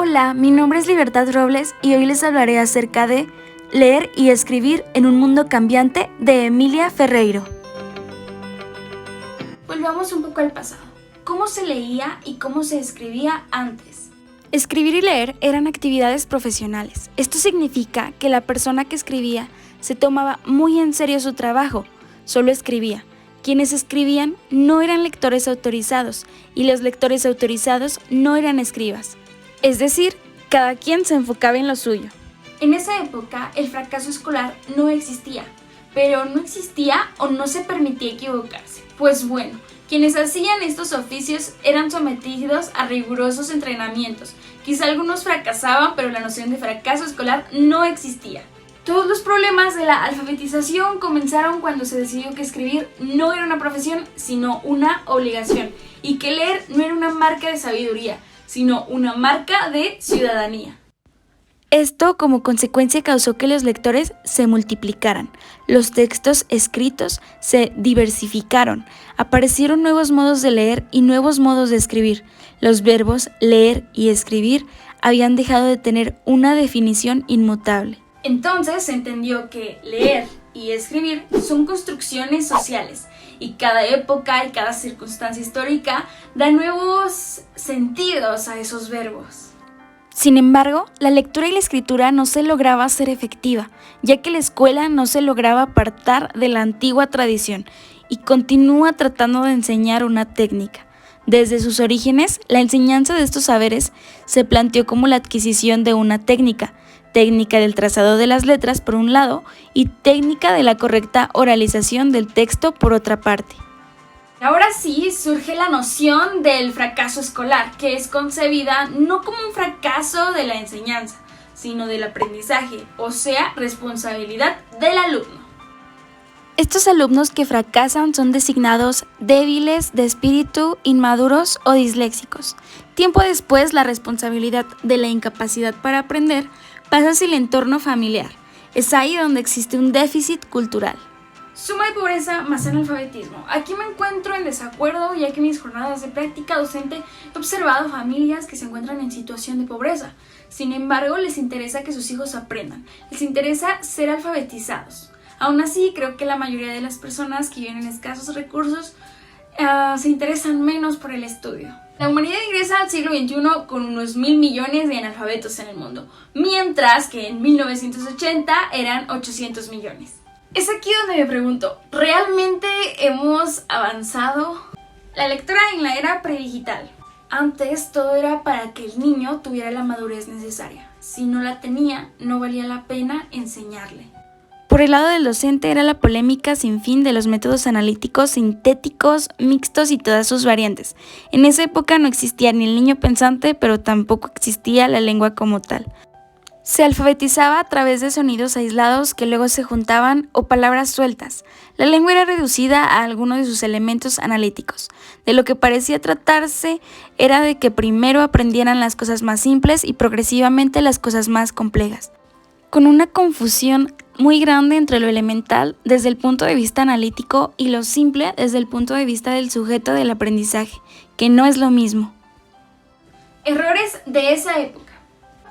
Hola, mi nombre es Libertad Robles y hoy les hablaré acerca de Leer y escribir en un mundo cambiante de Emilia Ferreiro. Volvamos un poco al pasado. ¿Cómo se leía y cómo se escribía antes? Escribir y leer eran actividades profesionales. Esto significa que la persona que escribía se tomaba muy en serio su trabajo, solo escribía. Quienes escribían no eran lectores autorizados y los lectores autorizados no eran escribas. Es decir, cada quien se enfocaba en lo suyo. En esa época, el fracaso escolar no existía, pero no existía o no se permitía equivocarse. Pues bueno, quienes hacían estos oficios eran sometidos a rigurosos entrenamientos. Quizá algunos fracasaban, pero la noción de fracaso escolar no existía. Todos los problemas de la alfabetización comenzaron cuando se decidió que escribir no era una profesión, sino una obligación, y que leer no era una marca de sabiduría, sino una marca de ciudadanía. Esto como consecuencia causó que los lectores se multiplicaran, los textos escritos se diversificaron, aparecieron nuevos modos de leer y nuevos modos de escribir. Los verbos leer y escribir habían dejado de tener una definición inmutable. Entonces se entendió que leer y escribir son construcciones sociales y cada época y cada circunstancia histórica da nuevos sentidos a esos verbos. Sin embargo, la lectura y la escritura no se lograba hacer efectiva, ya que la escuela no se lograba apartar de la antigua tradición y continúa tratando de enseñar una técnica. Desde sus orígenes, la enseñanza de estos saberes se planteó como la adquisición de una técnica del trazado de las letras por un lado y técnica de la correcta oralización del texto por otra parte. Ahora sí surge la noción del fracaso escolar, que es concebida no como un fracaso de la enseñanza, sino del aprendizaje, o sea, responsabilidad del alumno. Estos alumnos que fracasan son designados débiles de espíritu, inmaduros o disléxicos. Tiempo después, la responsabilidad de la incapacidad para aprender pasa hacia el entorno familiar. Es ahí donde existe un déficit cultural. Suma de pobreza más analfabetismo. Aquí me encuentro en desacuerdo, ya que en mis jornadas de práctica docente he observado familias que se encuentran en situación de pobreza. Sin embargo, les interesa que sus hijos aprendan. Les interesa ser alfabetizados. Aún así, creo que la mayoría de las personas que viven en escasos recursos se interesan menos por el estudio. La humanidad ingresa al siglo XXI con unos 1.000 millones de analfabetos en el mundo, mientras que en 1980 eran 800 millones. Es aquí donde me pregunto, ¿realmente hemos avanzado? La lectura en la era predigital. Antes todo era para que el niño tuviera la madurez necesaria. Si no la tenía, no valía la pena enseñarle. Por el lado del docente era la polémica sin fin de los métodos analíticos, sintéticos, mixtos y todas sus variantes. En esa época no existía ni el niño pensante, pero tampoco existía la lengua como tal. Se alfabetizaba a través de sonidos aislados que luego se juntaban o palabras sueltas. La lengua era reducida a algunos de sus elementos analíticos. De lo que parecía tratarse era de que primero aprendieran las cosas más simples y progresivamente las cosas más complejas, con una confusión muy grande entre lo elemental desde el punto de vista analítico y lo simple desde el punto de vista del sujeto del aprendizaje, que no es lo mismo. Errores de esa época.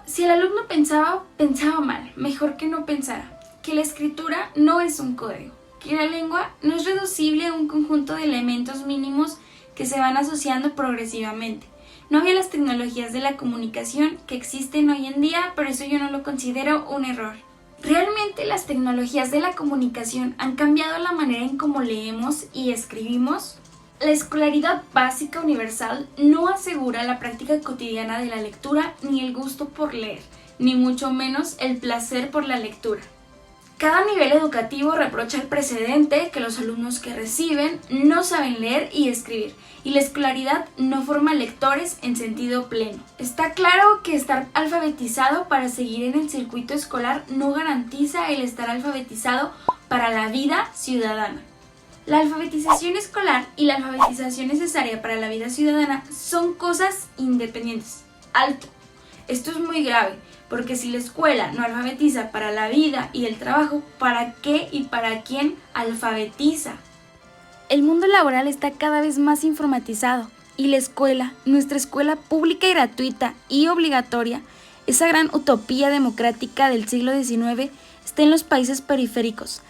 Si el alumno pensaba mal, mejor que no pensara, que la escritura no es un código, que la lengua no es reducible a un conjunto de elementos mínimos que se van asociando progresivamente. No había las tecnologías de la comunicación que existen hoy en día, pero eso yo no lo considero un error. ¿Realmente las tecnologías de la comunicación han cambiado la manera en cómo leemos y escribimos? La escolaridad básica universal no asegura la práctica cotidiana de la lectura ni el gusto por leer, ni mucho menos el placer por la lectura. Cada nivel educativo reprocha el precedente que los alumnos que reciben no saben leer y escribir, y la escolaridad no forma lectores en sentido pleno. Está claro que estar alfabetizado para seguir en el circuito escolar no garantiza el estar alfabetizado para la vida ciudadana. La alfabetización escolar y la alfabetización necesaria para la vida ciudadana son cosas independientes. Alto. Esto es muy grave, porque si la escuela no alfabetiza para la vida y el trabajo, ¿para qué y para quién alfabetiza? El mundo laboral está cada vez más informatizado. Y la escuela, nuestra escuela pública y gratuita y obligatoria, esa gran utopía democrática del siglo XIX, está en los países periféricos,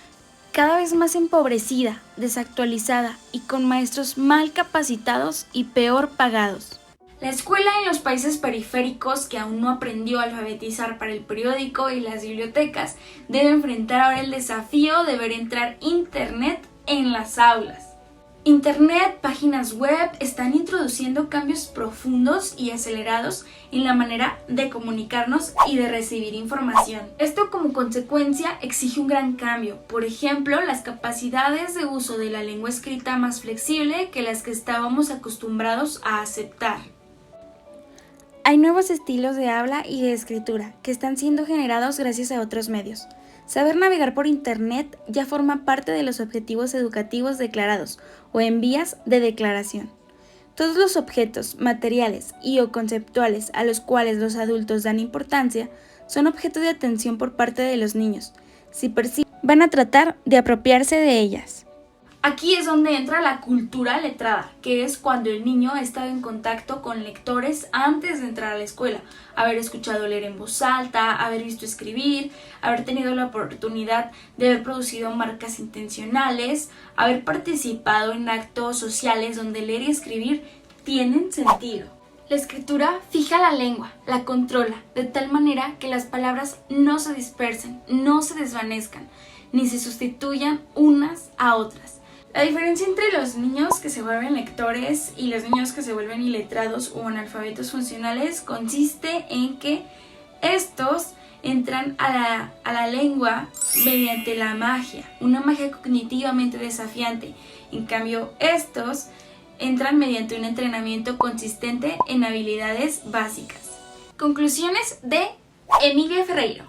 cada vez más empobrecida, desactualizada y con maestros mal capacitados y peor pagados. La escuela en los países periféricos, que aún no aprendió a alfabetizar para el periódico y las bibliotecas, debe enfrentar ahora el desafío de ver entrar Internet en las aulas. Internet, páginas web están introduciendo cambios profundos y acelerados en la manera de comunicarnos y de recibir información. Esto como consecuencia exige un gran cambio, por ejemplo, las capacidades de uso de la lengua escrita más flexible que las que estábamos acostumbrados a aceptar. Hay nuevos estilos de habla y de escritura que están siendo generados gracias a otros medios. Saber navegar por Internet ya forma parte de los objetivos educativos declarados o en vías de declaración. Todos los objetos, materiales y o conceptuales a los cuales los adultos dan importancia son objeto de atención por parte de los niños. Si perciben, van a tratar de apropiarse de ellas. Aquí es donde entra la cultura letrada, que es cuando el niño ha estado en contacto con lectores antes de entrar a la escuela, haber escuchado leer en voz alta, haber visto escribir, haber tenido la oportunidad de haber producido marcas intencionales, haber participado en actos sociales donde leer y escribir tienen sentido. La escritura fija la lengua, la controla, de tal manera que las palabras no se dispersen, no se desvanezcan, ni se sustituyan unas a otras. La diferencia entre los niños que se vuelven lectores y los niños que se vuelven iletrados o analfabetos funcionales consiste en que estos entran a la lengua mediante la magia, una magia cognitivamente desafiante. En cambio, estos entran mediante un entrenamiento consistente en habilidades básicas. Conclusiones de Emilia Ferreiro.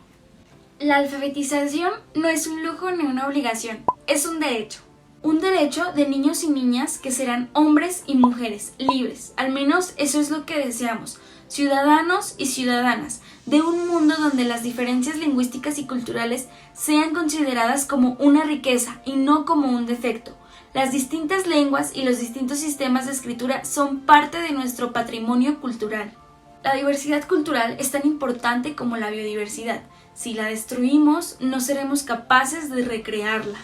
La alfabetización no es un lujo ni una obligación, es un derecho. Un derecho de niños y niñas que serán hombres y mujeres libres, al menos eso es lo que deseamos, ciudadanos y ciudadanas, de un mundo donde las diferencias lingüísticas y culturales sean consideradas como una riqueza y no como un defecto. Las distintas lenguas y los distintos sistemas de escritura son parte de nuestro patrimonio cultural. La diversidad cultural es tan importante como la biodiversidad. Si la destruimos, no seremos capaces de recrearla.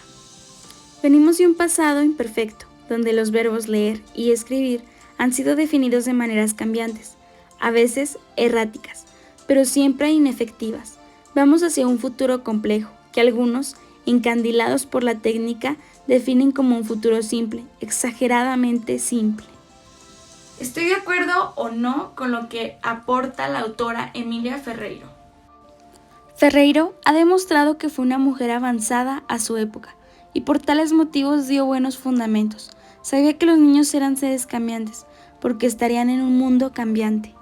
Venimos de un pasado imperfecto, donde los verbos leer y escribir han sido definidos de maneras cambiantes, a veces erráticas, pero siempre inefectivas. Vamos hacia un futuro complejo, que algunos, encandilados por la técnica, definen como un futuro simple, exageradamente simple. Estoy de acuerdo o no con lo que aporta la autora Emilia Ferreiro. Ferreiro ha demostrado que fue una mujer avanzada a su época, y por tales motivos dio buenos fundamentos. Sabía que los niños eran seres cambiantes, porque estarían en un mundo cambiante.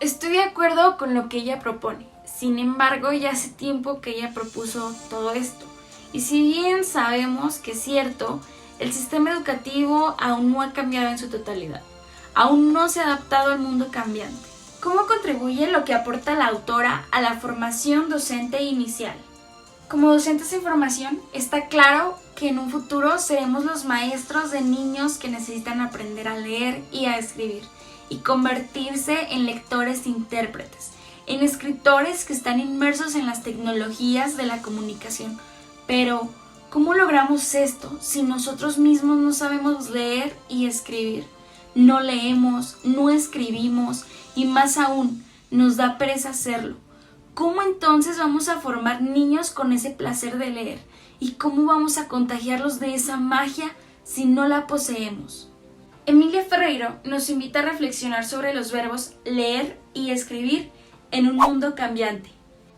Estoy de acuerdo con lo que ella propone. Sin embargo, ya hace tiempo que ella propuso todo esto. Y si bien sabemos que es cierto, el sistema educativo aún no ha cambiado en su totalidad. Aún no se ha adaptado al mundo cambiante. ¿Cómo contribuye lo que aporta la autora a la formación docente inicial? Como docentes en formación, está claro que en un futuro seremos los maestros de niños que necesitan aprender a leer y a escribir y convertirse en lectores intérpretes, en escritores que están inmersos en las tecnologías de la comunicación. Pero, ¿cómo logramos esto si nosotros mismos no sabemos leer y escribir? No leemos, no escribimos y más aún, nos da pereza hacerlo. ¿Cómo entonces vamos a formar niños con ese placer de leer? ¿Y cómo vamos a contagiarlos de esa magia si no la poseemos? Emilia Ferreiro nos invita a reflexionar sobre los verbos leer y escribir en un mundo cambiante.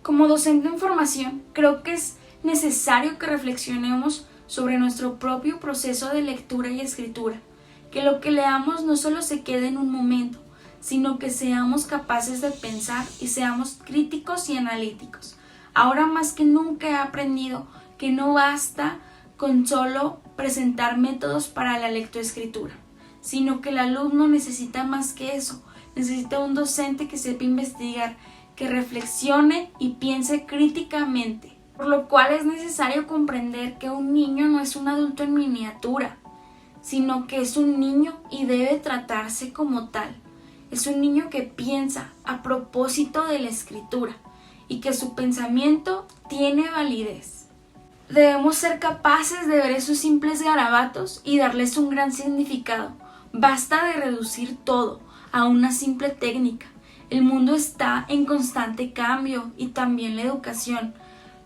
Como docente en formación, creo que es necesario que reflexionemos sobre nuestro propio proceso de lectura y escritura, que lo que leamos no solo se quede en un momento, sino que seamos capaces de pensar y seamos críticos y analíticos. Ahora más que nunca he aprendido que no basta con solo presentar métodos para la lectoescritura, sino que el alumno necesita más que eso, necesita un docente que sepa investigar, que reflexione y piense críticamente, por lo cual es necesario comprender que un niño no es un adulto en miniatura, sino que es un niño y debe tratarse como tal. Es un niño que piensa a propósito de la escritura y que su pensamiento tiene validez. Debemos ser capaces de ver esos simples garabatos y darles un gran significado. Basta de reducir todo a una simple técnica. El mundo está en constante cambio y también la educación.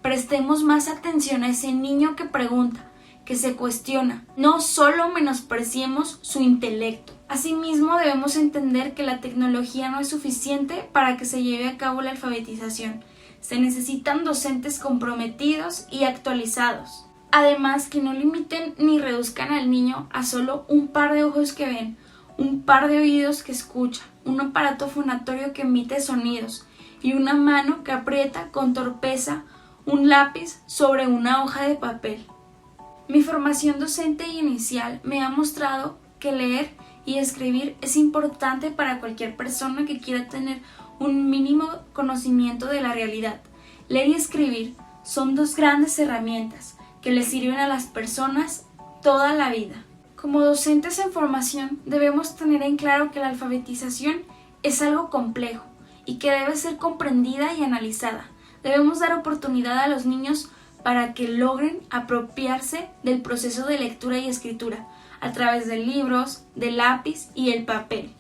Prestemos más atención a ese niño que pregunta, que se cuestiona. No solo menospreciemos su intelecto. Asimismo, debemos entender que la tecnología no es suficiente para que se lleve a cabo la alfabetización. Se necesitan docentes comprometidos y actualizados. Además, que no limiten ni reduzcan al niño a solo un par de ojos que ven, un par de oídos que escuchan, un aparato fonatorio que emite sonidos y una mano que aprieta con torpeza un lápiz sobre una hoja de papel. Mi formación docente inicial me ha mostrado que leer y escribir es importante para cualquier persona que quiera tener un mínimo conocimiento de la realidad. Leer y escribir son dos grandes herramientas que le sirven a las personas toda la vida. Como docentes en formación debemos tener en claro que la alfabetización es algo complejo y que debe ser comprendida y analizada. Debemos dar oportunidad a los niños para que logren apropiarse del proceso de lectura y escritura a través de libros, del lápiz y el papel,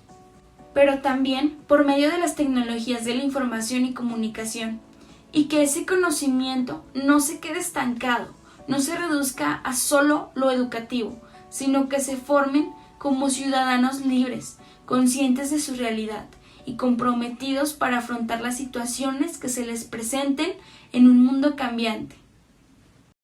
pero también por medio de las tecnologías de la información y comunicación, y que ese conocimiento no se quede estancado, no se reduzca a solo lo educativo, sino que se formen como ciudadanos libres, conscientes de su realidad y comprometidos para afrontar las situaciones que se les presenten en un mundo cambiante.